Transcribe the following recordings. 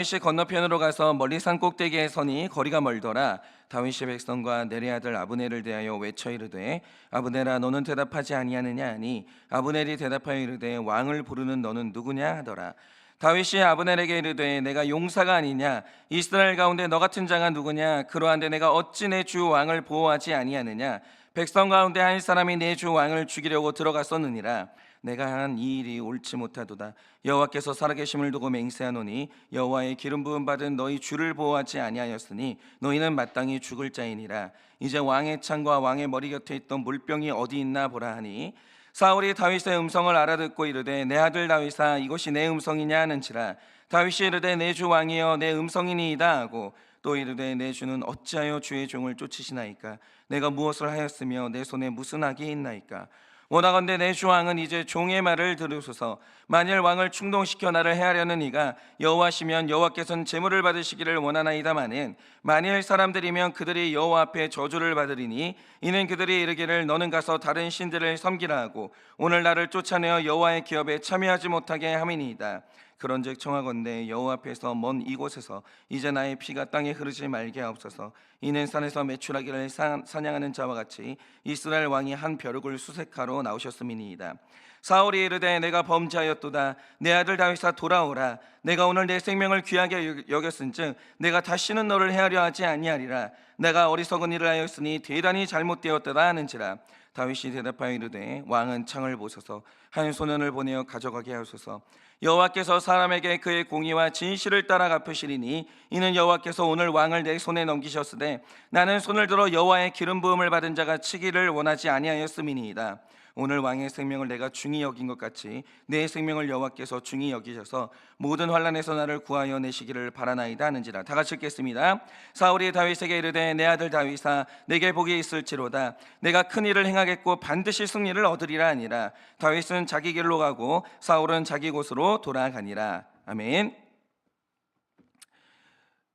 다윗이 건너편으로 가서 멀리 산 꼭대기에 서니 거리가 멀더라. 다윗이 백성과 내레 아들 아브넬을 대하여 외쳐 이르되, 아브넬아, 너는 대답하지 아니하느냐 하니, 아브넬이 대답하여 이르되, 왕을 부르는 너는 누구냐 하더라. 다윗이 아브넬에게 이르되, 내가 용사가 아니냐? 이스라엘 가운데 너 같은 자가 누구냐? 그러한데 내가 어찌 내 주 왕을 보호하지 아니하느냐? 백성 가운데 한 사람이 내 주 왕을 죽이려고 들어갔었느니라. 내가 한 이 일이 옳지 못하도다. 여호와께서 살아계심을 두고 맹세하노니, 여호와의 기름 부음 받은 너희 주를 보호하지 아니하였으니 너희는 마땅히 죽을 자이니라. 이제 왕의 창과 왕의 머리 곁에 있던 물병이 어디 있나 보라 하니, 사울이 다윗의 음성을 알아듣고 이르되, 내 아들 다윗아, 이것이 내 음성이냐 하는지라. 다윗이 이르되, 내 주 왕이여, 내 음성이니이다 하고, 또 이르되, 내 주는 어찌하여 주의 종을 쫓으시나이까? 내가 무엇을 하였으며 내 손에 무슨 악이 있나이까? 원하건대 내 주 왕은 이제 종의 말을 들으소서. 만일 왕을 충동시켜 나를 해하려는 이가 여호와시면 여호와께서는 제물을 받으시기를 원하나이다마는, 만일 사람들이면 그들이 여호와 앞에 저주를 받으리니, 이는 그들이 이르기를 너는 가서 다른 신들을 섬기라 하고 오늘 나를 쫓아내어 여호와의 기업에 참여하지 못하게 함이니이다. 그런즉 청하건대 여호와 앞에서 먼 이곳에서 이제 나의 피가 땅에 흐르지 말게 하옵소서. 이는 산에서 메추라기를 사냥하는 자와 같이 이스라엘 왕이 한 벼룩을 수색하러 나오셨음이니이다. 사울이 이르되, 내가 범죄하였도다. 내 아들 다윗아, 돌아오라. 내가 오늘 내 생명을 귀하게 여겼은즉 내가 다시는 너를 해하려 하지 아니하리라. 내가 어리석은 일을 하였으니 대단히 잘못되었도다 하는지라. 다윗이 대답하여 이르되, 왕은 창을 보소서. 한 소년을 보내어 가져가게 하소서. 여호와께서 사람에게 그의 공의와 진실을 따라 갚으시리니, 이는 여호와께서 오늘 왕을 내 손에 넘기셨으되 나는 손을 들어 여호와의 기름 부음을 받은 자가 치기를 원하지 아니하였음이니이다. 오늘 왕의 생명을 내가 중히 여긴 것 같이 내 생명을 여호와께서 중히 여기셔서 모든 환난에서 나를 구하여 내시기를 바라나이다 하는지라. 다 같이 읽겠습니다. 사울이 다윗에게 이르되, 내 아들 다윗아, 내게 복이 있을지로다. 내가 큰 일을 행하겠고 반드시 승리를 얻으리라 하니라. 다윗은 자기 길로 가고 사울은 자기 곳으로 돌아가니라. 아멘.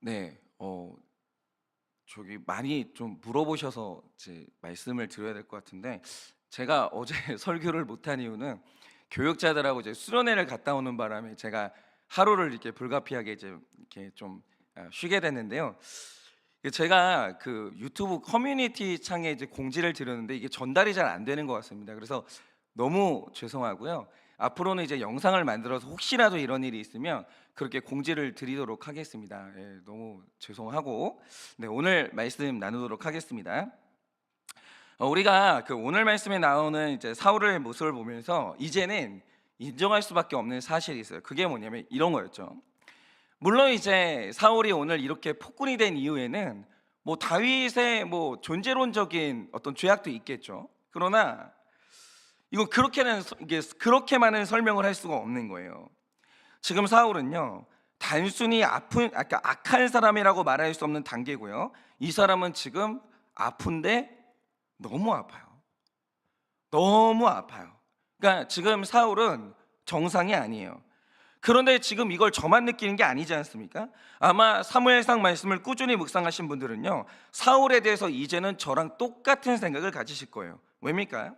네, 저기 많이 좀 물어보셔서 제 말씀을 드려야 될 것 같은데, 제가 어제 설교를 못한 이유는 교육자들하고 이제 수련회를 갔다 오는 바람에 제가 하루를 이렇게 불가피하게 이렇게 좀 쉬게 됐는데요. 제가 그 유튜브 커뮤니티 창에 이제 공지를 드렸는데 이게 전달이 잘 안 되는 것 같습니다. 그래서 너무 죄송하고요. 앞으로는 이제 영상을 만들어서 혹시라도 이런 일이 있으면 그렇게 공지를 드리도록 하겠습니다. 예, 너무 죄송하고, 네, 오늘 말씀 나누도록 하겠습니다. 우리가 그 오늘 말씀에 나오는 이제 사울의 모습을 보면서 이제는 인정할 수밖에 없는 사실이 있어요. 그게 뭐냐면 이런 거였죠. 물론 이제 사울이 오늘 이렇게 폭군이 된 이유에는 뭐 다윗의 뭐 존재론적인 어떤 죄악도 있겠죠. 그러나 이건 그렇게만은 설명을 할 수가 없는 거예요. 지금 사울은요, 단순히 악한 사람이라고 말할 수 없는 단계고요. 이 사람은 지금 아픈데 너무 아파요. 너무 아파요. 그러니까 지금 사울은 정상이 아니에요. 그런데 지금 이걸 저만 느끼는 게 아니지 않습니까? 아마 사무엘상 말씀을 꾸준히 묵상하신 분들은요, 사울에 대해서 이제는 저랑 똑같은 생각을 가지실 거예요. 왜입니까?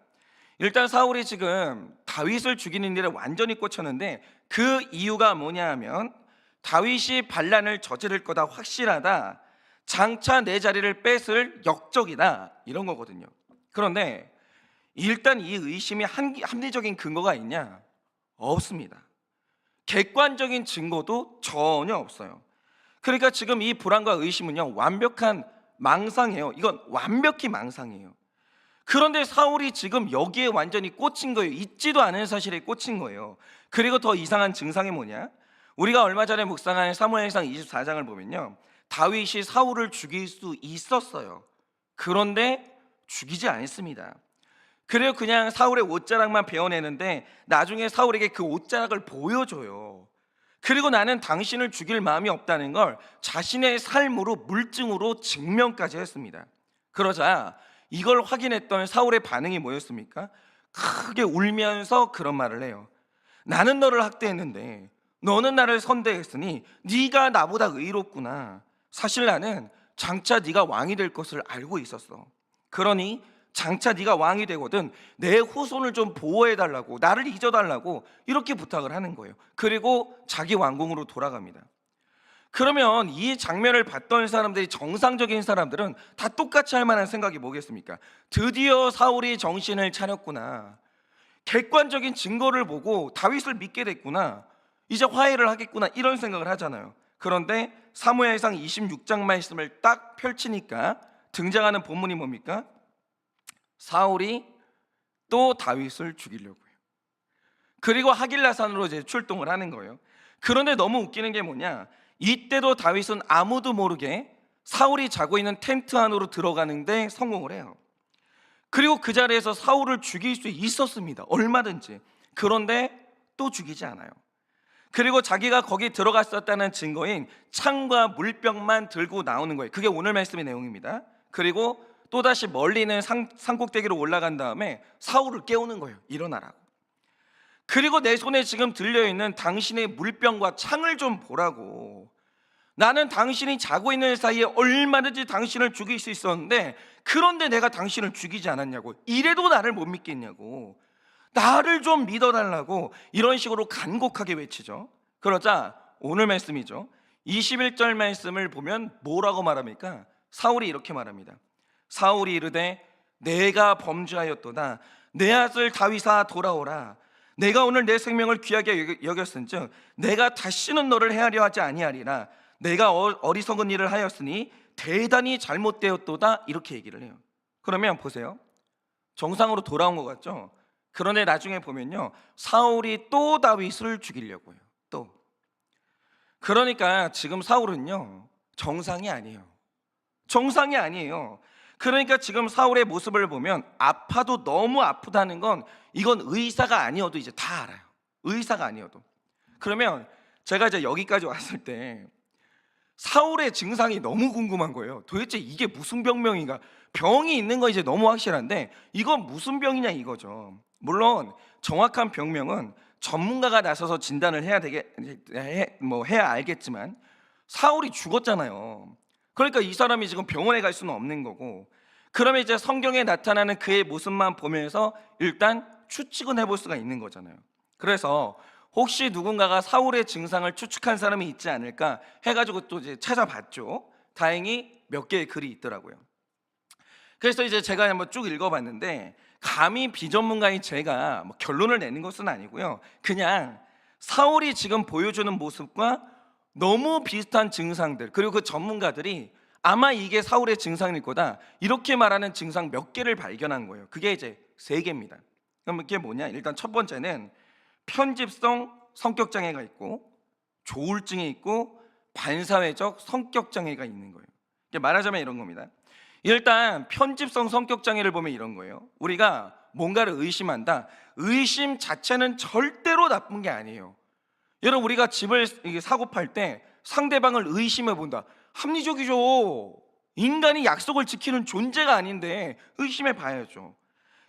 일단 사울이 지금 다윗을 죽이는 일에 완전히 꽂혔는데, 그 이유가 뭐냐 하면 다윗이 반란을 저지를 거다 확실하다, 장차 내 자리를 뺏을 역적이다, 이런 거거든요. 그런데 일단 이 의심이 합리적인 근거가 있냐? 없습니다. 객관적인 증거도 전혀 없어요. 그러니까 지금 이 불안과 의심은요, 완벽한 망상이에요. 이건 완벽히 망상이에요. 그런데 사울이 지금 여기에 완전히 꽂힌 거예요. 있지도 않은 사실에 꽂힌 거예요. 그리고 더 이상한 증상이 뭐냐? 우리가 얼마 전에 묵상한 사무엘상 24장을 보면요, 다윗이 사울을 죽일 수 있었어요. 그런데 죽이지 않습니다. 그래요, 그냥 사울의 옷자락만 베어내는데 나중에 사울에게 그 옷자락을 보여줘요. 그리고 나는 당신을 죽일 마음이 없다는 걸 자신의 삶으로, 물증으로 증명까지 했습니다. 그러자 이걸 확인했던 사울의 반응이 뭐였습니까? 크게 울면서 그런 말을 해요. 나는 너를 학대했는데 너는 나를 선대했으니 네가 나보다 의롭구나. 사실 나는 장차 네가 왕이 될 것을 알고 있었어. 그러니 장차 네가 왕이 되거든 내 후손을 좀 보호해달라고, 나를 잊어달라고 이렇게 부탁을 하는 거예요. 그리고 자기 왕궁으로 돌아갑니다. 그러면 이 장면을 봤던 사람들이, 정상적인 사람들은 다 똑같이 할 만한 생각이 뭐겠습니까? 드디어 사울이 정신을 차렸구나, 객관적인 증거를 보고 다윗을 믿게 됐구나, 이제 화해를 하겠구나, 이런 생각을 하잖아요. 그런데 사무엘상 26장 말씀을 딱 펼치니까 등장하는 본문이 뭡니까? 사울이 또 다윗을 죽이려고 해요. 그리고 하길라산으로 이제 출동을 하는 거예요. 그런데 너무 웃기는 게 뭐냐, 이때도 다윗은 아무도 모르게 사울이 자고 있는 텐트 안으로 들어가는데 성공을 해요. 그리고 그 자리에서 사울을 죽일 수 있었습니다, 얼마든지. 그런데 또 죽이지 않아요. 그리고 자기가 거기 들어갔었다는 증거인 창과 물병만 들고 나오는 거예요. 그게 오늘 말씀의 내용입니다. 그리고 또다시 멀리 있는 산꼭대기로 올라간 다음에 사울을 깨우는 거예요, 일어나라고. 그리고 내 손에 지금 들려있는 당신의 물병과 창을 좀 보라고. 나는 당신이 자고 있는 사이에 얼마든지 당신을 죽일 수 있었는데, 그런데 내가 당신을 죽이지 않았냐고. 이래도 나를 못 믿겠냐고. 나를 좀 믿어달라고 이런 식으로 간곡하게 외치죠. 그러자 오늘 말씀이죠, 21절 말씀을 보면 뭐라고 말합니까? 사울이 이렇게 말합니다. 사울이 이르되 내가 범죄하였도다. 내 아들 다윗아 돌아오라. 내가 오늘 내 생명을 귀하게 여겼은즉 내가 다시는 너를 해하려 하지 아니하리라. 내가 어리석은 일을 하였으니 대단히 잘못되었도다. 이렇게 얘기를 해요. 그러면 보세요, 정상으로 돌아온 것 같죠? 그런데 나중에 보면요, 사울이 또 다윗을 죽이려고 해요. 또. 그러니까 지금 사울은요, 정상이 아니에요. 정상이 아니에요. 그러니까 지금 사울의 모습을 보면 아파도 너무 아프다는 건, 이건 의사가 아니어도 이제 다 알아요. 의사가 아니어도. 그러면 제가 이제 여기까지 왔을 때 사울의 증상이 너무 궁금한 거예요. 도대체 이게 무슨 병명인가? 병이 있는 거 이제 너무 확실한데 이건 무슨 병이냐 이거죠. 물론 정확한 병명은 전문가가 나서서 진단을 해야 알겠지만, 사울이 죽었잖아요. 그러니까 이 사람이 지금 병원에 갈 수는 없는 거고, 그러면 이제 성경에 나타나는 그의 모습만 보면서 일단 추측은 해볼 수가 있는 거잖아요. 그래서 혹시 누군가가 사울의 증상을 추측한 사람이 있지 않을까 해가지고 또 이제 찾아봤죠. 다행히 몇 개의 글이 있더라고요. 그래서 이제 제가 한번 쭉 읽어봤는데, 감히 비전문가인 제가 뭐 결론을 내는 것은 아니고요, 그냥 사울이 지금 보여주는 모습과 너무 비슷한 증상들, 그리고 그 전문가들이 아마 이게 사울의 증상일 거다 이렇게 말하는 증상 몇 개를 발견한 거예요. 그게 이제 3개입니다. 그럼 이게 뭐냐? 일단 첫 번째는 편집성 성격장애가 있고, 조울증이 있고, 반사회적 성격장애가 있는 거예요. 말하자면 이런 겁니다. 일단 편집성 성격장애를 보면 이런 거예요. 우리가 뭔가를 의심한다. 의심 자체는 절대로 나쁜 게 아니에요. 여러분, 우리가 집을 사고 팔 때 상대방을 의심해 본다. 합리적이죠. 인간이 약속을 지키는 존재가 아닌데 의심해 봐야죠.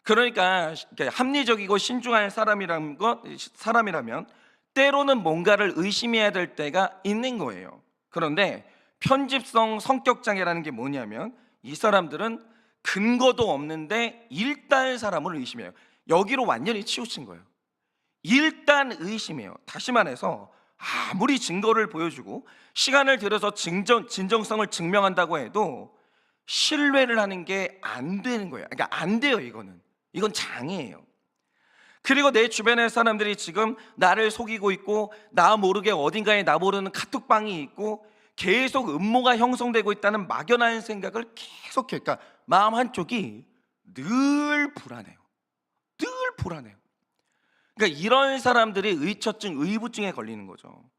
그러니까 합리적이고 신중한 사람이라면 때로는 뭔가를 의심해야 될 때가 있는 거예요. 그런데 편집성 성격장애라는 게 뭐냐면, 이 사람들은 근거도 없는데 일단 사람을 의심해요. 여기로 완전히 치우친 거예요. 일단 의심해요. 다시 말해서 아무리 증거를 보여주고 시간을 들여서 진정성을 증명한다고 해도 신뢰를 하는 게 안 되는 거예요. 그러니까 안 돼요. 이건 장애예요. 그리고 내 주변의 사람들이 지금 나를 속이고 있고, 나 모르게 어딘가에 나 모르는 카톡방이 있고, 계속 음모가 형성되고 있다는 막연한 생각을 계속해요. 그러니까 마음 한쪽이 늘 불안해요. 늘 불안해요. 그러니까 이런 사람들이 의처증, 의부증에 걸리는 거죠.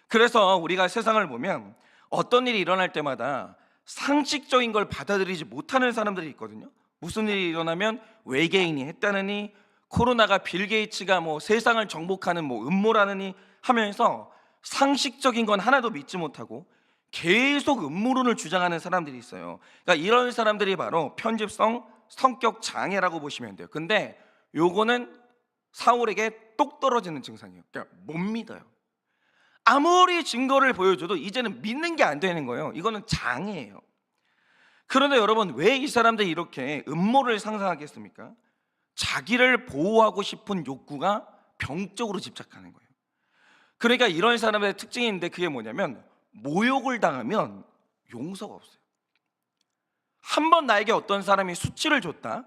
그래서 우리가 세상을 보면 어떤 일이 일어날 때마다 상식적인 걸 받아들이지 못하는 사람들이 있거든요. 무슨 일이 일어나면 외계인이 했다느니, 코로나가 빌 게이츠가 뭐 세상을 정복하는 뭐 음모라느니 하면서 상식적인 건 하나도 믿지 못하고 계속 음모론을 주장하는 사람들이 있어요. 그러니까 이런 사람들이 바로 편집성 성격 장애라고 보시면 돼요. 근데 요거는 사울에게 똑 떨어지는 증상이에요. 그러니까 못 믿어요. 아무리 증거를 보여줘도 이제는 믿는 게 안 되는 거예요. 이거는 장애예요. 그런데 여러분, 왜 이 사람들이 이렇게 음모를 상상하겠습니까? 자기를 보호하고 싶은 욕구가 병적으로 집착하는 거예요. 그러니까 이런 사람의 특징이 있는데, 그게 뭐냐면 모욕을 당하면 용서가 없어요. 한 번 나에게 어떤 사람이 수치를 줬다?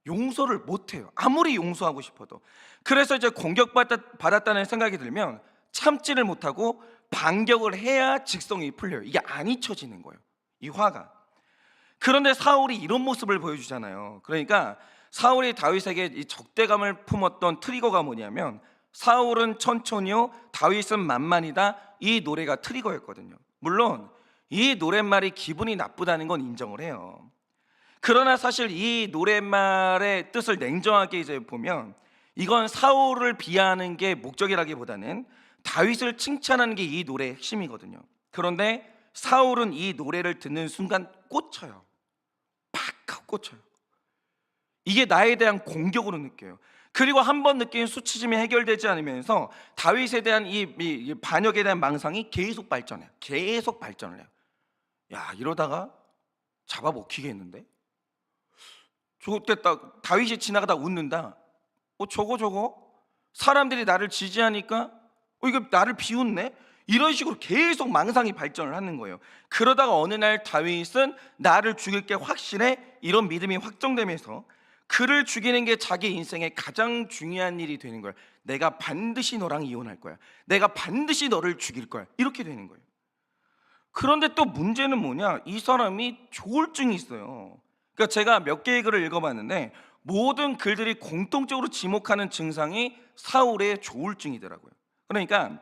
용서를 못해요. 아무리 용서하고 싶어도. 그래서 이제 공격받았다는 생각이 들면 참지를 못하고 반격을 해야 직성이 풀려요. 이게 안 잊혀지는 거예요, 이 화가. 그런데 사울이 이런 모습을 보여주잖아요. 그러니까 사울이 다윗에게 이 적대감을 품었던 트리거가 뭐냐면, 사울은 천천히요, 다윗은 만만이다, 이 노래가 트리거였거든요. 물론 이 노랫말이 기분이 나쁘다는 건 인정을 해요. 그러나 사실 이 노랫말의 뜻을 냉정하게 이제 보면, 이건 사울을 비하하는 게 목적이라기보다는 다윗을 칭찬하는 게 이 노래의 핵심이거든요. 그런데 사울은 이 노래를 듣는 순간 꽂혀요. 팍 하고 꽂혀요. 이게 나에 대한 공격으로 느껴요. 그리고 한 번 느낀 수치심이 해결되지 않으면서 다윗에 대한 이 반역에 대한 망상이 계속 발전해요. 계속 발전을 해요. 야, 이러다가 잡아먹히겠는데? 좋겠다. 다윗이 지나가다 웃는다. 저거 사람들이 나를 지지하니까 이거 나를 비웃네? 이런 식으로 계속 망상이 발전을 하는 거예요. 그러다가 어느 날 다윗은 나를 죽일 게 확실해, 이런 믿음이 확정되면서 그를 죽이는 게 자기 인생의 가장 중요한 일이 되는 거예요. 내가 반드시 너랑 이혼할 거야. 내가 반드시 너를 죽일 거야. 이렇게 되는 거예요. 그런데 또 문제는 뭐냐? 이 사람이 조울증이 있어요. 그러니까 제가 몇 개의 글을 읽어봤는데 모든 글들이 공통적으로 지목하는 증상이 사울의 조울증이더라고요. 그러니까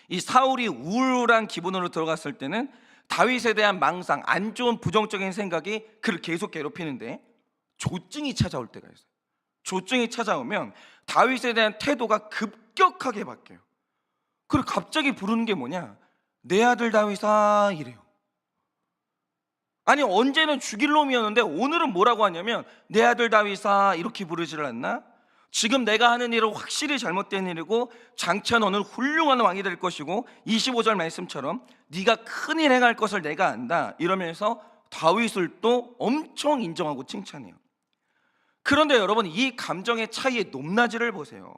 이 사울이 우울한 기분으로 들어갔을 때는 다윗에 대한 망상, 안 좋은 부정적인 생각이 그를 계속 괴롭히는데, 조증이 찾아올 때가 있어요. 조증이 찾아오면 다윗에 대한 태도가 급격하게 바뀌어요. 그리고 갑자기 부르는 게 뭐냐? 내 아들 다윗아, 이래요. 아니, 언제는 죽일 놈이었는데 오늘은 뭐라고 하냐면 내 아들 다윗아, 이렇게 부르지를 않나? 지금 내가 하는 일은 확실히 잘못된 일이고 장차 너는 훌륭한 왕이 될 것이고 25절 말씀처럼 네가 큰일 행할 것을 내가 안다, 이러면서 다윗을 또 엄청 인정하고 칭찬해요. 그런데 여러분, 이 감정의 차이의 높낮이를 보세요.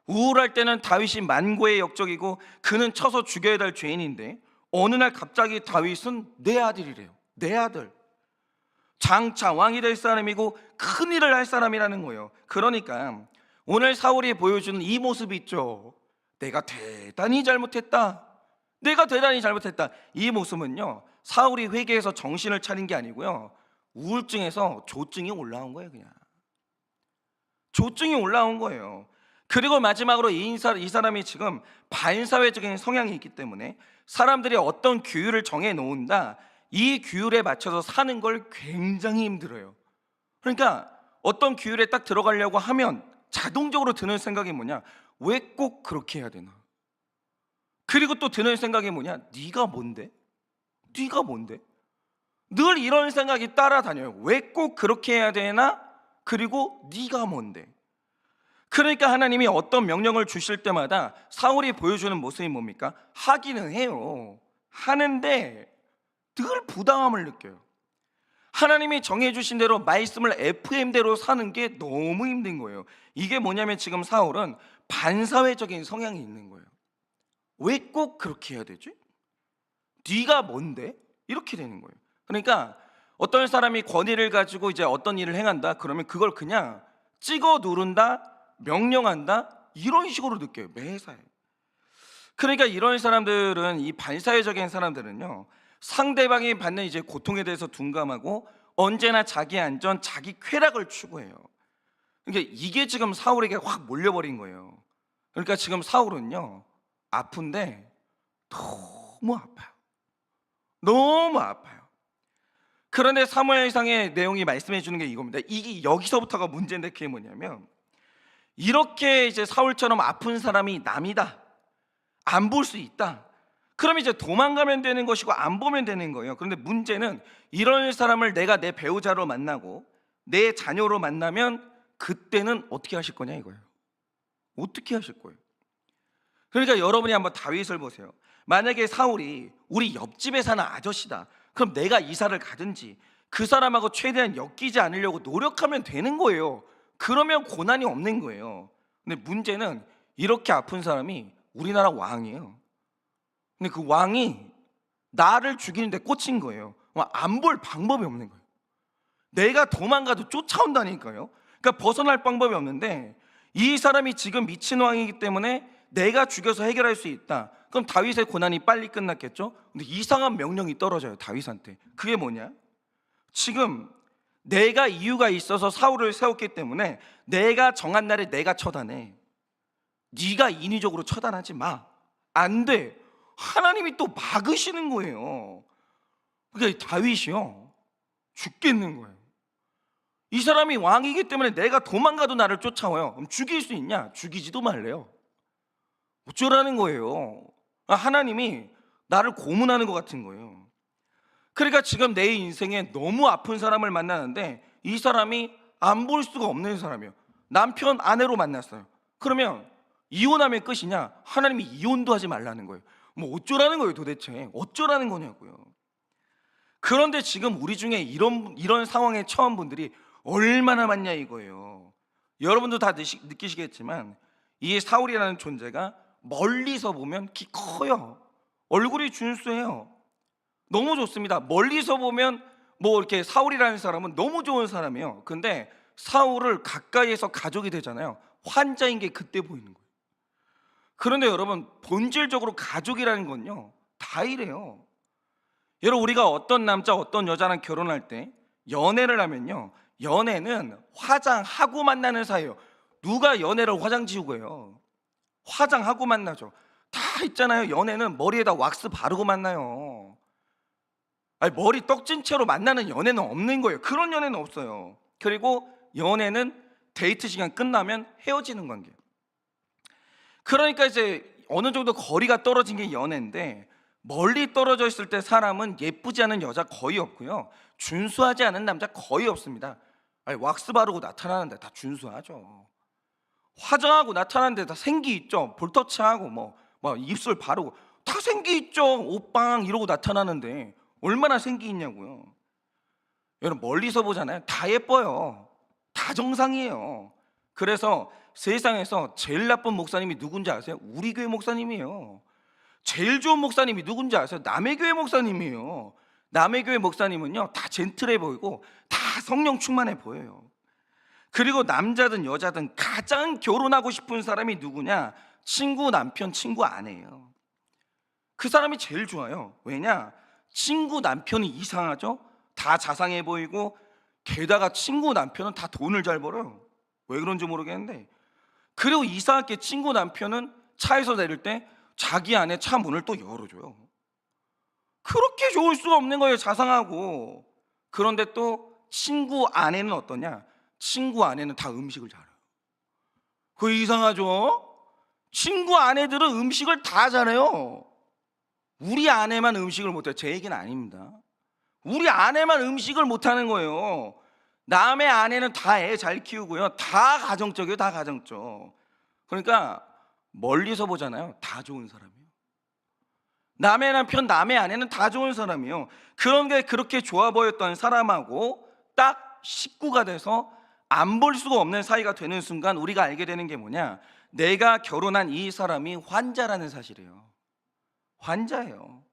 우울할 때는 다윗이 만고의 역적이고 그는 쳐서 죽여야 될 죄인인데, 어느 날 갑자기 다윗은 내 아들이래요. 내 아들, 장차 왕이 될 사람이고 큰일을 할 사람이라는 거예요. 그러니까 오늘 사울이 보여주는 이 모습이 있죠. 내가 대단히 잘못했다, 내가 대단히 잘못했다. 이 모습은요, 사울이 회개해서 정신을 차린 게 아니고요, 우울증에서 조증이 올라온 거예요. 그냥 조증이 올라온 거예요. 그리고 마지막으로 이 사람이 지금 반사회적인 성향이 있기 때문에 사람들이 어떤 규율을 정해 놓는다, 이 규율에 맞춰서 사는 걸 굉장히 힘들어요. 그러니까 어떤 규율에 딱 들어가려고 하면 자동적으로 드는 생각이 뭐냐? 왜 꼭 그렇게 해야 되나? 그리고 또 드는 생각이 뭐냐? 네가 뭔데? 네가 뭔데? 늘 이런 생각이 따라다녀요. 왜 꼭 그렇게 해야 되나? 그리고 네가 뭔데? 그러니까 하나님이 어떤 명령을 주실 때마다 사울이 보여주는 모습이 뭡니까? 하기는 해요. 하는데 늘 부당함을 느껴요. 하나님이 정해주신 대로 말씀을 FM대로 사는 게 너무 힘든 거예요. 이게 뭐냐면 지금 사울은 반사회적인 성향이 있는 거예요. 왜 꼭 그렇게 해야 되지? 네가 뭔데? 이렇게 되는 거예요. 그러니까 어떤 사람이 권위를 가지고 이제 어떤 일을 행한다, 그러면 그걸 그냥 찍어 누른다, 명령한다, 이런 식으로 느껴요, 매사에. 그러니까 이런 사람들은, 이 반사회적인 사람들은요, 상대방이 받는 이제 고통에 대해서 둔감하고 언제나 자기 안전, 자기 쾌락을 추구해요. 그러니까 이게 지금 사울에게 확 몰려버린 거예요. 그러니까 지금 사울은요, 아픈데 너무 아파요. 너무 아파요. 그런데 사무엘상의 내용이 말씀해 주는 게 이겁니다. 이게 여기서부터가 문제인데, 그게 뭐냐면, 이렇게 이제 사울처럼 아픈 사람이 남이다, 안 볼 수 있다, 그럼 이제 도망가면 되는 것이고 안 보면 되는 거예요. 그런데 문제는 이런 사람을 내가 내 배우자로 만나고 내 자녀로 만나면 그때는 어떻게 하실 거냐 이거예요. 어떻게 하실 거예요? 그러니까 여러분이 한번 다윗을 보세요. 만약에 사울이 우리 옆집에 사는 아저씨다, 그럼 내가 이사를 가든지 그 사람하고 최대한 엮이지 않으려고 노력하면 되는 거예요. 그러면 고난이 없는 거예요. 근데 문제는 이렇게 아픈 사람이 우리나라 왕이에요. 근데 그 왕이 나를 죽이는데 꽂힌 거예요. 안 볼 방법이 없는 거예요. 내가 도망가도 쫓아온다니까요. 그러니까 벗어날 방법이 없는데, 이 사람이 지금 미친 왕이기 때문에 내가 죽여서 해결할 수 있다. 그럼 다윗의 고난이 빨리 끝났겠죠. 근데 이상한 명령이 떨어져요, 다윗한테. 그게 뭐냐? 지금 내가 이유가 있어서 사울을 세웠기 때문에 내가 정한 날에 내가 처단해. 네가 인위적으로 처단하지 마. 안 돼. 하나님이 또 막으시는 거예요. 그러니까 다윗이요, 죽겠는 거예요. 이 사람이 왕이기 때문에 내가 도망가도 나를 쫓아와요. 그럼 죽일 수 있냐? 죽이지도 말래요. 어쩌라는 거예요. 하나님이 나를 고문하는 것 같은 거예요. 그러니까 지금 내 인생에 너무 아픈 사람을 만나는데, 이 사람이 안 볼 수가 없는 사람이에요. 남편 아내로 만났어요. 그러면 이혼하면 끝이냐? 하나님이 이혼도 하지 말라는 거예요. 뭐 어쩌라는 거예요 도대체. 어쩌라는 거냐고요. 그런데 지금 우리 중에 이런 상황에 처한 분들이 얼마나 많냐 이거예요. 여러분도 다 느끼시겠지만 이 사울이라는 존재가 멀리서 보면 키 커요. 얼굴이 준수해요. 너무 좋습니다. 멀리서 보면 뭐 이렇게 사울이라는 사람은 너무 좋은 사람이에요. 근데 사울을 가까이에서 가족이 되잖아요. 환자인 게 그때 보이는 거예요. 그런데 여러분, 본질적으로 가족이라는 건요, 다 이래요. 여러분, 우리가 어떤 남자 어떤 여자랑 결혼할 때 연애를 하면요, 연애는 화장하고 만나는 사이예요. 누가 연애를 화장 지우고 해요? 화장하고 만나죠. 다 있잖아요. 연애는 머리에다 왁스 바르고 만나요. 아니, 머리 떡진 채로 만나는 연애는 없는 거예요. 그런 연애는 없어요. 그리고 연애는 데이트 시간 끝나면 헤어지는 관계예요. 그러니까 이제 어느 정도 거리가 떨어진 게 연애인데, 멀리 떨어져 있을 때 사람은 예쁘지 않은 여자 거의 없고요, 준수하지 않은 남자 거의 없습니다. 아니, 왁스 바르고 나타나는데 다 준수하죠. 화장하고 나타나는데 다 생기 있죠. 볼터치하고 뭐 입술 바르고 다 생기 있죠. 옷방 이러고 나타나는데 얼마나 생기 있냐고요. 여러분, 멀리서 보잖아요. 다 예뻐요. 다 정상이에요. 그래서 세상에서 제일 나쁜 목사님이 누군지 아세요? 우리 교회 목사님이에요. 제일 좋은 목사님이 누군지 아세요? 남의 교회 목사님이에요. 남의 교회 목사님은요, 다 젠틀해 보이고 다 성령 충만해 보여요. 그리고 남자든 여자든 가장 결혼하고 싶은 사람이 누구냐? 친구 남편, 친구 아내예요. 그 사람이 제일 좋아요. 왜냐? 친구 남편이 이상하죠? 다 자상해 보이고, 게다가 친구 남편은 다 돈을 잘 벌어요. 왜 그런지 모르겠는데, 그리고 이상하게 친구 남편은 차에서 내릴 때 자기 아내 차 문을 또 열어줘요. 그렇게 좋을 수가 없는 거예요, 자상하고. 그런데 또 친구 아내는 어떠냐? 친구 아내는 다 음식을 잘해요. 그거 이상하죠? 친구 아내들은 음식을 다 잘해요. 우리 아내만 음식을 못해요. 제 얘기는 아닙니다. 우리 아내만 음식을 못하는 거예요. 남의 아내는 다 애 잘 키우고요, 다 가정적이에요. 다 가정적. 그러니까 멀리서 보잖아요. 다 좋은 사람이에요. 남의 남편, 남의 아내는 다 좋은 사람이에요. 그런 게 그렇게 좋아 보였던 사람하고 딱 식구가 돼서 안 볼 수가 없는 사이가 되는 순간 우리가 알게 되는 게 뭐냐? 내가 결혼한 이 사람이 환자라는 사실이에요. 환자예요.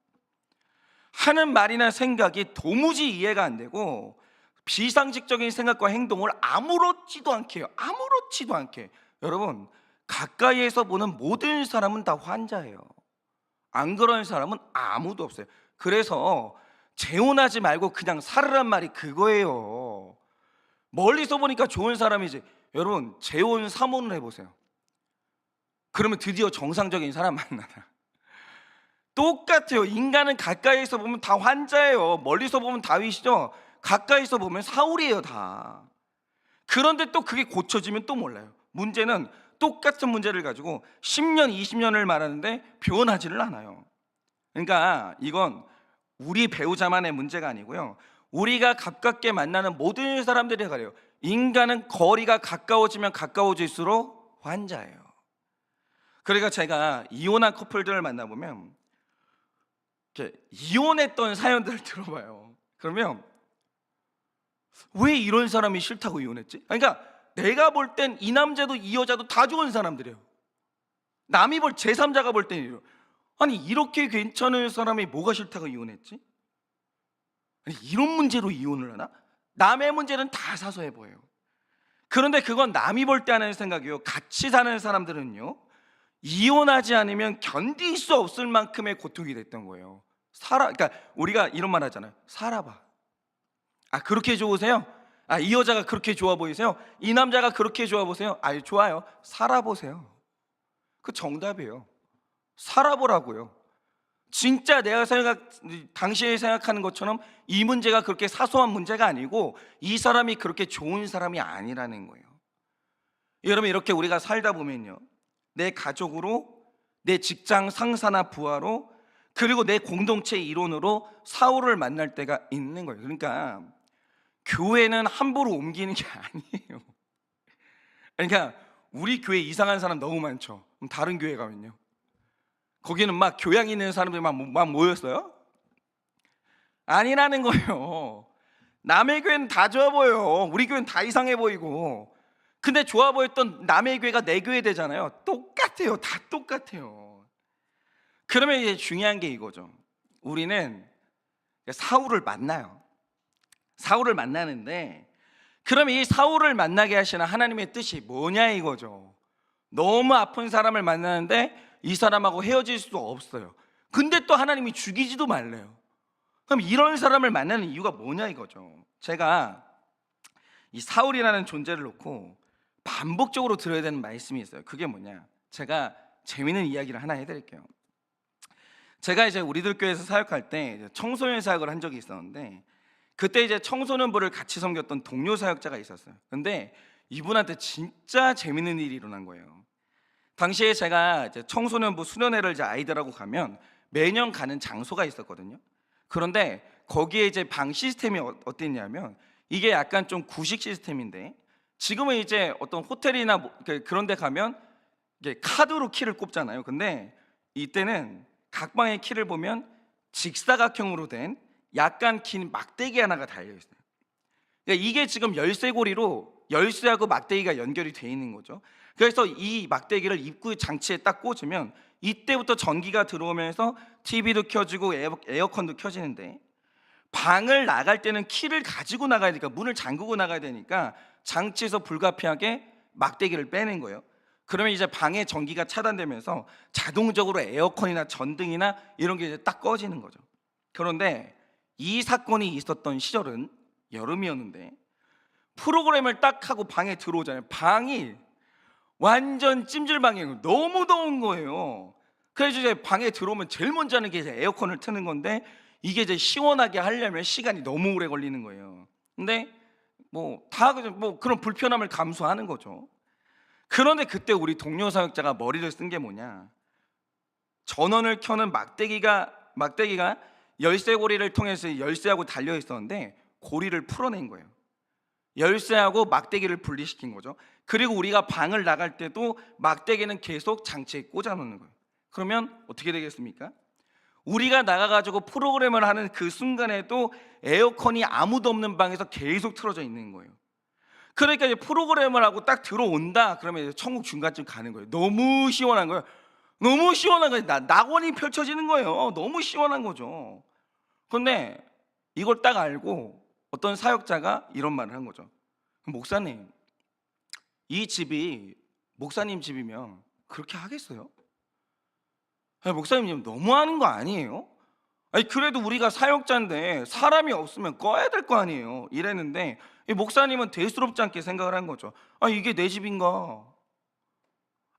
하는 말이나 생각이 도무지 이해가 안 되고, 비상식적인 생각과 행동을 아무렇지도 않게 해요. 아무렇지도 않게. 여러분, 가까이에서 보는 모든 사람은 다 환자예요. 안 그런 사람은 아무도 없어요. 그래서 재혼하지 말고 그냥 살으란 말이 그거예요. 멀리서 보니까 좋은 사람이지. 여러분, 재혼 3혼을 해보세요. 그러면 드디어 정상적인 사람 만나라. 똑같아요. 인간은 가까이서 보면 다 환자예요. 멀리서 보면 다윗이죠. 가까이서 보면 사울이에요, 다. 그런데 또 그게 고쳐지면 또 몰라요. 문제는 똑같은 문제를 가지고 10년, 20년을 말하는데 변하지를 않아요. 그러니까 이건 우리 배우자만의 문제가 아니고요, 우리가 가깝게 만나는 모든 사람들이 그래요. 인간은 거리가 가까워지면 가까워질수록 환자예요. 그러니까 제가 이혼한 커플들을 만나보면 이렇게 이혼했던 사연들을 들어봐요. 그러면 왜 이런 사람이 싫다고 이혼했지? 그러니까 내가 볼 땐 이 남자도 이 여자도 다 좋은 사람들이에요. 남이 볼 제3자가 볼 땐 이래요. 아니 이렇게 괜찮은 사람이 뭐가 싫다고 이혼했지? 아니 이런 문제로 이혼을 하나? 남의 문제는 다 사소해 보여요. 그런데 그건 남이 볼 때 하는 생각이요. 같이 사는 사람들은요, 이혼하지 않으면 견딜 수 없을 만큼의 고통이 됐던 거예요. 그러니까 우리가 이런 말 하잖아요. 살아봐. 아 그렇게 좋으세요? 아 이 여자가 그렇게 좋아 보이세요? 이 남자가 그렇게 좋아 보세요? 아 좋아요. 살아보세요. 그 정답이에요. 살아보라고요. 진짜 내가 당신이 생각하는 것처럼 이 문제가 그렇게 사소한 문제가 아니고 이 사람이 그렇게 좋은 사람이 아니라는 거예요. 여러분 이렇게 우리가 살다 보면요, 내 가족으로, 내 직장 상사나 부하로, 그리고 내 공동체 일원으로 사울을 만날 때가 있는 거예요. 그러니까 교회는 함부로 옮기는 게 아니에요. 그러니까 우리 교회 이상한 사람 너무 많죠. 그럼 다른 교회 가면요, 거기는 막 교양 있는 사람들이 막 모였어요? 아니라는 거예요. 남의 교회는 다 좋아 보여요. 우리 교회는 다 이상해 보이고. 근데 좋아 보였던 남의 교회가 내 교회 되잖아요. 똑같아요. 다 똑같아요. 그러면 이제 중요한 게 이거죠. 우리는 사울을 만나요. 사울을 만나는데, 그러면 이 사울을 만나게 하시는 하나님의 뜻이 뭐냐 이거죠. 너무 아픈 사람을 만나는데 이 사람하고 헤어질 수도 없어요. 근데 또 하나님이 죽이지도 말래요. 그럼 이런 사람을 만나는 이유가 뭐냐 이거죠. 제가 이 사울이라는 존재를 놓고 반복적으로 들어야 되는 말씀이 있어요. 그게 뭐냐, 제가 재미있는 이야기를 하나 해드릴게요. 제가 이제 우리들 교회에서 사역할 때 청소년 사역을 한 적이 있었는데, 그때 이제 청소년부를 같이 섬겼던 동료 사역자가 있었어요. 근데 이분한테 진짜 재밌는 일이 일어난 거예요. 당시에 제가 이제 청소년부 수련회를 이제 아이들하고 가면 매년 가는 장소가 있었거든요. 그런데 거기에 이제 방 시스템이 어땠냐면, 이게 약간 좀 구식 시스템인데, 지금은 이제 어떤 호텔이나 그런 데 가면 이게 카드로 키를 꼽잖아요. 근데 이때는 각 방의 키를 보면 직사각형으로 된 약간 긴 막대기 하나가 달려 있어요. 그러니까 이게 지금 열쇠고리로 열쇠하고 막대기가 연결이 돼 있는 거죠. 그래서 이 막대기를 입구 장치에 딱 꽂으면 이때부터 전기가 들어오면서 TV도 켜지고 에어컨도 켜지는데, 방을 나갈 때는 키를 가지고 나가야 되니까, 문을 잠그고 나가야 되니까 장치에서 불가피하게 막대기를 빼는 거예요. 그러면 이제 방의 전기가 차단되면서 자동적으로 에어컨이나 전등이나 이런 게 이제 딱 꺼지는 거죠. 그런데 이 사건이 있었던 시절은 여름이었는데, 프로그램을 딱 하고 방에 들어오잖아요. 방이 완전 찜질방이에요. 너무 더운 거예요. 그래서 이제 방에 들어오면 제일 먼저 하는 게 이제 에어컨을 트는 건데, 이게 이제 시원하게 하려면 시간이 너무 오래 걸리는 거예요. 근데 다 그런 불편함을 감수하는 거죠. 그런데 그때 우리 동료 사역자가 머리를 쓴 게 뭐냐, 전원을 켜는 막대기가 열쇠고리를 통해서 열쇠하고 달려 있었는데 고리를 풀어낸 거예요. 열쇠하고 막대기를 분리시킨 거죠. 그리고 우리가 방을 나갈 때도 막대기는 계속 장치에 꽂아 놓는 거예요. 그러면 어떻게 되겠습니까? 우리가 나가가지고 프로그램을 하는 그 순간에도 에어컨이 아무도 없는 방에서 계속 틀어져 있는 거예요. 그러니까 이제 프로그램을 하고 딱 들어온다 그러면 이제 천국 중간쯤 가는 거예요. 너무 시원한 거예요. 너무 시원한 거예요. 낙원이 펼쳐지는 거예요. 너무 시원한 거죠. 그런데 이걸 딱 알고 어떤 사역자가 이런 말을 한 거죠. 목사님, 이 집이 목사님 집이면 그렇게 하겠어요? 아니, 목사님 너무하는 거 아니에요? 아니 그래도 우리가 사역자인데 사람이 없으면 꺼야 될 거 아니에요. 이랬는데 이 목사님은 대수롭지 않게 생각을 한 거죠. 아 이게 내 집인가?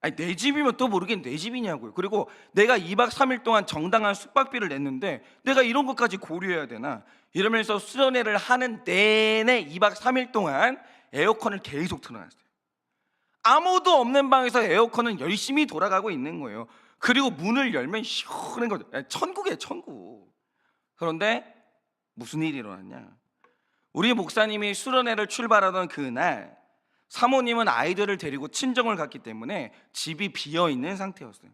아니 내 집이면 또 모르겠는데 내 집이냐고요. 그리고 내가 2박 3일 동안 정당한 숙박비를 냈는데 내가 이런 것까지 고려해야 되나? 이러면서 수련회를 하는 내내 2박 3일 동안 에어컨을 계속 틀어놨어요. 아무도 없는 방에서 에어컨은 열심히 돌아가고 있는 거예요. 그리고 문을 열면 시원한 거죠. 천국이에요, 천국. 그런데 무슨 일이 일어났냐? 우리 목사님이 수련회를 출발하던 그날 사모님은 아이들을 데리고 친정을 갔기 때문에 집이 비어있는 상태였어요.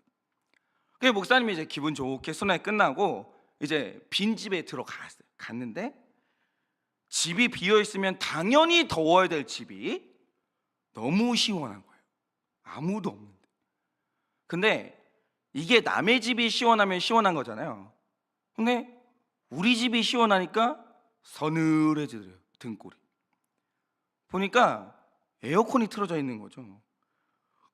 그래서 목사님이 이제 기분 좋게 수련회 끝나고 이제 빈 집에 들어갔어요. 갔는데 집이 비어있으면 당연히 더워야 될 집이 너무 시원한 거예요. 아무도 없는데. 근데 이게 남의 집이 시원하면 시원한 거잖아요. 근데 우리 집이 시원하니까 서늘해지더래요, 등골이. 보니까 에어컨이 틀어져 있는 거죠.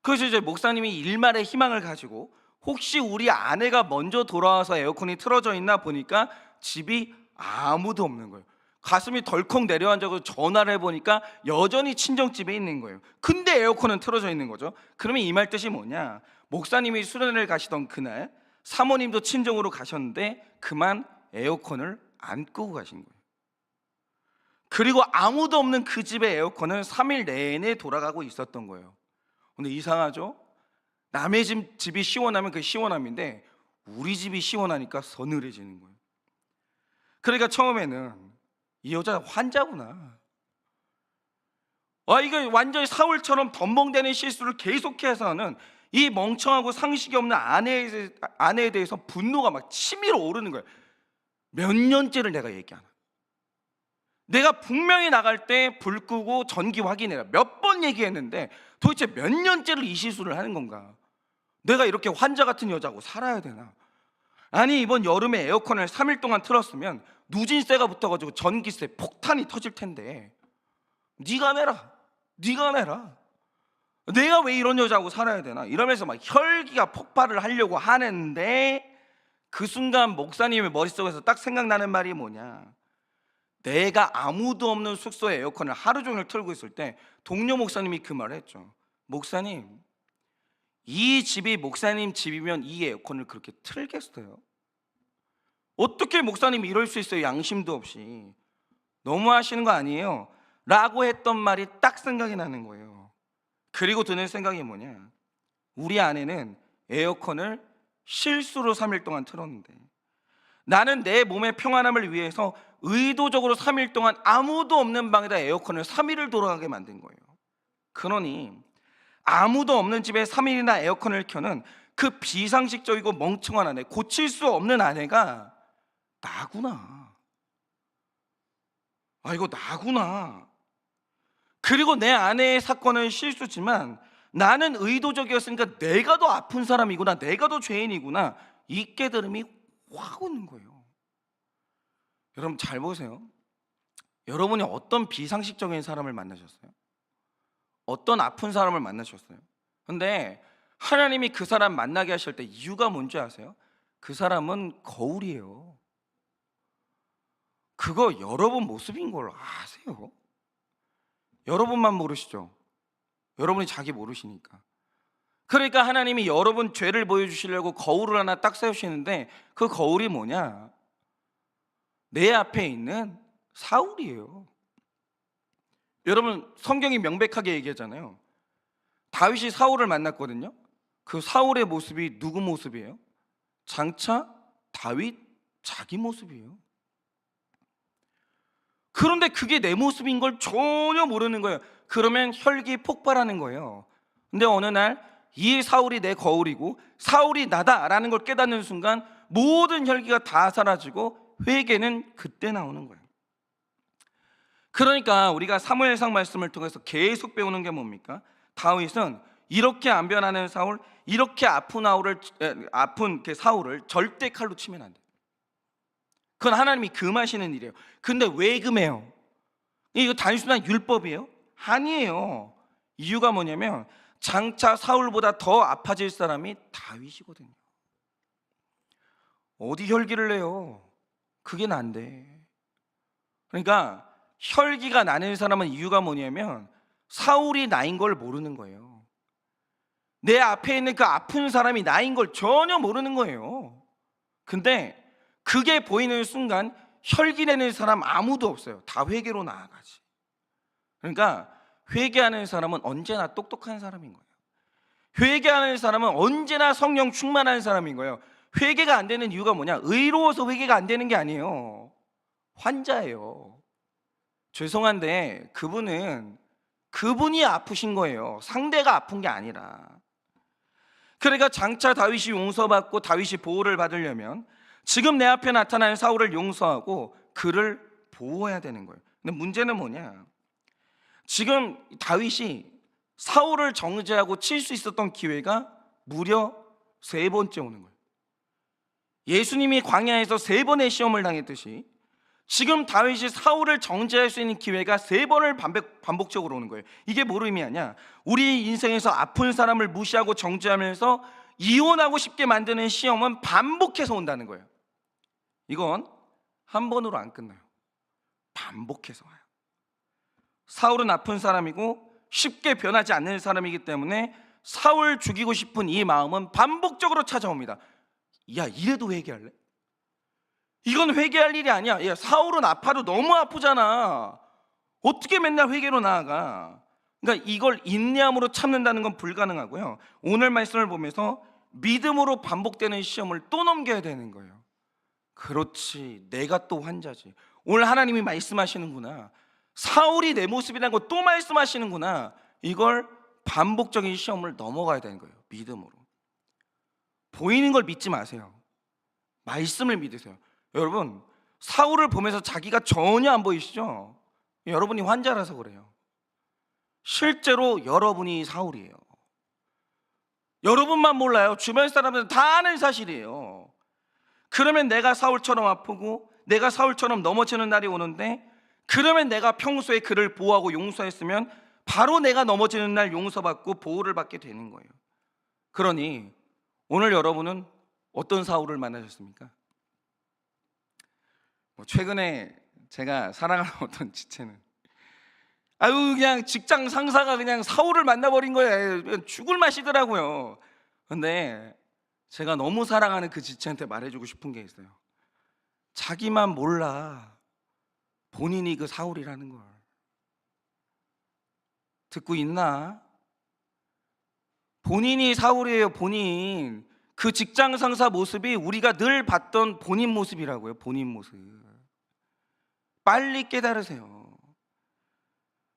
그래서 이제 목사님이 일말의 희망을 가지고 혹시 우리 아내가 먼저 돌아와서 에어컨이 틀어져 있나 보니까 집이 아무도 없는 거예요. 가슴이 덜컥 내려앉아서 전화를 해보니까 여전히 친정집에 있는 거예요. 근데 에어컨은 틀어져 있는 거죠. 그러면 이 말 뜻이 뭐냐? 목사님이 수련회를 가시던 그날 사모님도 친정으로 가셨는데 그만 에어컨을 안 끄고 가신 거예요. 그리고 아무도 없는 그 집의 에어컨은 3일 내내 돌아가고 있었던 거예요. 근데 이상하죠? 남의 집이 시원하면 그게 시원함인데 우리 집이 시원하니까 서늘해지는 거예요. 그러니까 처음에는 이 여자 환자구나. 이거 완전히 사울처럼 덤벙대는 실수를 계속해서는 이 멍청하고 상식이 없는 아내에 대해서 분노가 막 치밀어 오르는 거예요. 몇 년째를 내가 얘기하나. 내가 분명히 나갈 때 불 끄고 전기 확인해라 몇 번 얘기했는데 도대체 몇 년째를 이 실수를 하는 건가. 내가 이렇게 환자 같은 여자고 살아야 되나. 아니 이번 여름에 에어컨을 3일 동안 틀었으면 누진세가 붙어가지고 전기세 폭탄이 터질 텐데 네가 내라, 네가 내라. 내가 왜 이런 여자하고 살아야 되나 이러면서 막 혈기가 폭발을 하려고 하는데 그 순간 목사님의 머릿속에서 딱 생각나는 말이 뭐냐. 내가 아무도 없는 숙소에 에어컨을 하루 종일 틀고 있을 때 동료 목사님이 그 말을 했죠. 목사님, 이 집이 목사님 집이면 이 에어컨을 그렇게 틀겠어요? 어떻게 목사님이 이럴 수 있어요? 양심도 없이. 너무하시는 거 아니에요? 라고 했던 말이 딱 생각이 나는 거예요. 그리고 드는 생각이 뭐냐. 우리 아내는 에어컨을 실수로 3일 동안 틀었는데 나는 내 몸의 평안함을 위해서 의도적으로 3일 동안 아무도 없는 방에다 에어컨을 3일을 돌아가게 만든 거예요. 그러니 아무도 없는 집에 3일이나 에어컨을 켜는 그 비상식적이고 멍청한 아내, 고칠 수 없는 아내가 나구나. 이거 나구나. 그리고 내 아내의 사건은 실수지만 나는 의도적이었으니까 내가 더 아픈 사람이구나, 내가 더 죄인이구나, 이 깨달음이 확 오는 거예요. 여러분 잘 보세요. 여러분이 어떤 비상식적인 사람을 만나셨어요? 어떤 아픈 사람을 만나셨어요? 근데 하나님이 그 사람 만나게 하실 때 이유가 뭔지 아세요? 그 사람은 거울이에요. 그거 여러분 모습인 걸 아세요? 여러분만 모르시죠? 여러분이 자기 모르시니까. 그러니까 하나님이 여러분 죄를 보여주시려고 거울을 하나 딱 세우시는데 그 거울이 뭐냐? 내 앞에 있는 사울이에요. 여러분 성경이 명백하게 얘기하잖아요. 다윗이 사울을 만났거든요. 그 사울의 모습이 누구 모습이에요? 장차 다윗 자기 모습이에요. 그런데 그게 내 모습인 걸 전혀 모르는 거예요. 그러면 혈기 폭발하는 거예요. 근데 어느 날 이 사울이 내 거울이고 사울이 나다라는 걸 깨닫는 순간 모든 혈기가 다 사라지고 회개는 그때 나오는 거예요. 그러니까 우리가 사무엘상 말씀을 통해서 계속 배우는 게 뭡니까? 다윗은 이렇게 안 변하는 사울, 이렇게 아픈 사울을 절대 칼로 치면 안 돼요. 그건 하나님이 금하시는 일이에요. 근데 왜 금해요? 이거 단순한 율법이에요? 아니에요. 이유가 뭐냐면 장차 사울보다 더 아파질 사람이 다윗이거든요. 어디 혈기를 내요? 그게 난데. 그러니까 혈기가 나는 사람은 이유가 뭐냐면 사울이 나인 걸 모르는 거예요. 내 앞에 있는 그 아픈 사람이 나인 걸 전혀 모르는 거예요. 근데 그게 보이는 순간 혈기 내는 사람 아무도 없어요. 다 회개로 나아가지. 그러니까 회개하는 사람은 언제나 똑똑한 사람인 거예요. 회개하는 사람은 언제나 성령 충만한 사람인 거예요. 회개가 안 되는 이유가 뭐냐? 의로워서 회개가 안 되는 게 아니에요. 환자예요. 죄송한데 그분이 아프신 거예요. 상대가 아픈 게 아니라. 그러니까 장차 다윗이 용서받고 다윗이 보호를 받으려면 지금 내 앞에 나타나는 사울을 용서하고 그를 보호해야 되는 거예요. 근데 문제는 뭐냐? 지금 다윗이 사울을 정죄하고 칠 수 있었던 기회가 무려 세 번째 오는 거예요. 예수님이 광야에서 세 번의 시험을 당했듯이 지금 다윗이 사울을 정죄할 수 있는 기회가 세 번을 반복적으로 오는 거예요. 이게 뭘 의미하냐? 우리 인생에서 아픈 사람을 무시하고 정죄하면서 이혼하고 싶게 만드는 시험은 반복해서 온다는 거예요. 이건 한 번으로 안 끝나요. 반복해서 와요. 사울은 아픈 사람이고 쉽게 변하지 않는 사람이기 때문에 사울 죽이고 싶은 이 마음은 반복적으로 찾아옵니다. 야, 이래도 회개할래? 이건 회개할 일이 아니야. 야, 사울은 아파도 너무 아프잖아. 어떻게 맨날 회개로 나아가? 그러니까 이걸 인내함으로 참는다는 건 불가능하고요. 오늘 말씀을 보면서 믿음으로 반복되는 시험을 또 넘겨야 되는 거예요. 그렇지, 내가 또 환자지. 오늘 하나님이 말씀하시는구나. 사울이 내 모습이라는 거 또 말씀하시는구나. 이걸 반복적인 시험을 넘어가야 되는 거예요. 믿음으로. 보이는 걸 믿지 마세요. 말씀을 믿으세요. 여러분, 사울을 보면서 자기가 전혀 안 보이시죠? 여러분이 환자라서 그래요. 실제로 여러분이 사울이에요. 여러분만 몰라요. 주변 사람들은 다 아는 사실이에요. 그러면 내가 사울처럼 아프고 내가 사울처럼 넘어지는 날이 오는데, 그러면 내가 평소에 그를 보호하고 용서했으면 바로 내가 넘어지는 날 용서받고 보호를 받게 되는 거예요. 그러니 오늘 여러분은 어떤 사울을 만나셨습니까? 최근에 제가 사랑하는 어떤 지체는 그냥 직장 상사가 그냥 사울을 만나버린 거예요. 그냥 죽을 맛이더라고요. 근데 제가 너무 사랑하는 그 지체한테 말해주고 싶은 게 있어요. 자기만 몰라. 본인이 그 사울이라는 걸. 듣고 있나? 본인이 사울이에요. 본인. 그 직장 상사 모습이 우리가 늘 봤던 본인 모습이라고요. 본인 모습. 빨리 깨달으세요.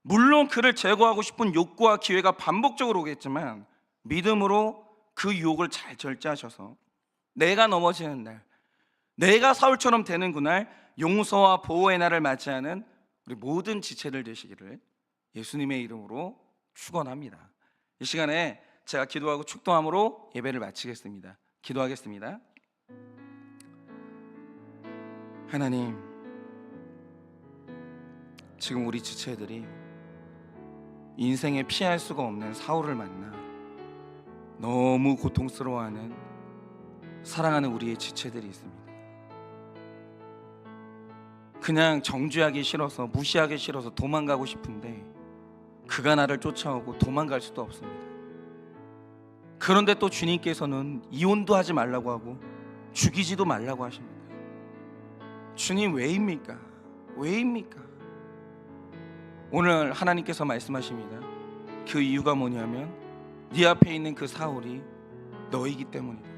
물론 그를 제거하고 싶은 욕구와 기회가 반복적으로 오겠지만 믿음으로 그 유혹을 잘 절제하셔서 내가 넘어지는 날, 내가 사울처럼 되는 그날, 용서와 보호의 날을 맞이하는 우리 모든 지체들 되시기를 예수님의 이름으로 축원합니다. 이 시간에 제가 기도하고 축도함으로 예배를 마치겠습니다. 기도하겠습니다. 하나님, 지금 우리 지체들이 인생에 피할 수가 없는 사울을 만나 너무 고통스러워하는 사랑하는 우리의 지체들이 있습니다. 그냥 정죄하기 싫어서, 무시하기 싫어서 도망가고 싶은데 그가 나를 쫓아오고 도망갈 수도 없습니다. 그런데 또 주님께서는 이혼도 하지 말라고 하고 죽이지도 말라고 하십니다. 주님, 왜입니까? 왜입니까? 오늘 하나님께서 말씀하십니다. 그 이유가 뭐냐면 네 앞에 있는 그 사울이 너이기 때문이다.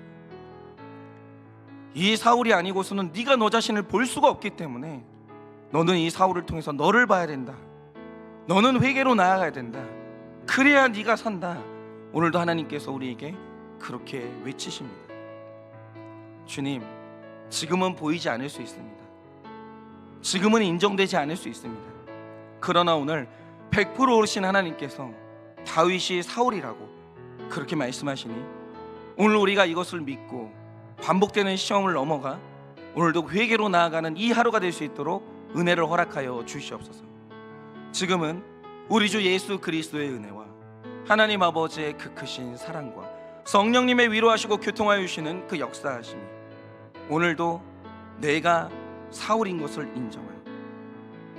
이 사울이 아니고서는 네가 너 자신을 볼 수가 없기 때문에 너는 이 사울을 통해서 너를 봐야 된다. 너는 회개로 나아가야 된다. 그래야 네가 산다. 오늘도 하나님께서 우리에게 그렇게 외치십니다. 주님, 지금은 보이지 않을 수 있습니다. 지금은 인정되지 않을 수 있습니다. 그러나 오늘 100% 오르신 하나님께서 다윗이 사울이라고 그렇게 말씀하시니 오늘 우리가 이것을 믿고 반복되는 시험을 넘어가 오늘도 회개로 나아가는 이 하루가 될 수 있도록 은혜를 허락하여 주시옵소서. 지금은 우리 주 예수 그리스도의 은혜와 하나님 아버지의 그 크신 사랑과 성령님의 위로하시고 교통하여 주시는 그 역사하심이 오늘도 내가 사울인 것을 인정하여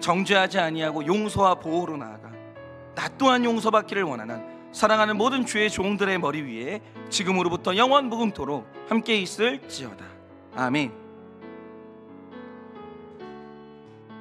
정죄하지 아니하고 용서와 보호로 나아가 나 또한 용서받기를 원하는 사랑하는 모든 주의 종들의 머리 위에 지금으로부터 영원 무궁토록 함께 있을지어다. 아멘.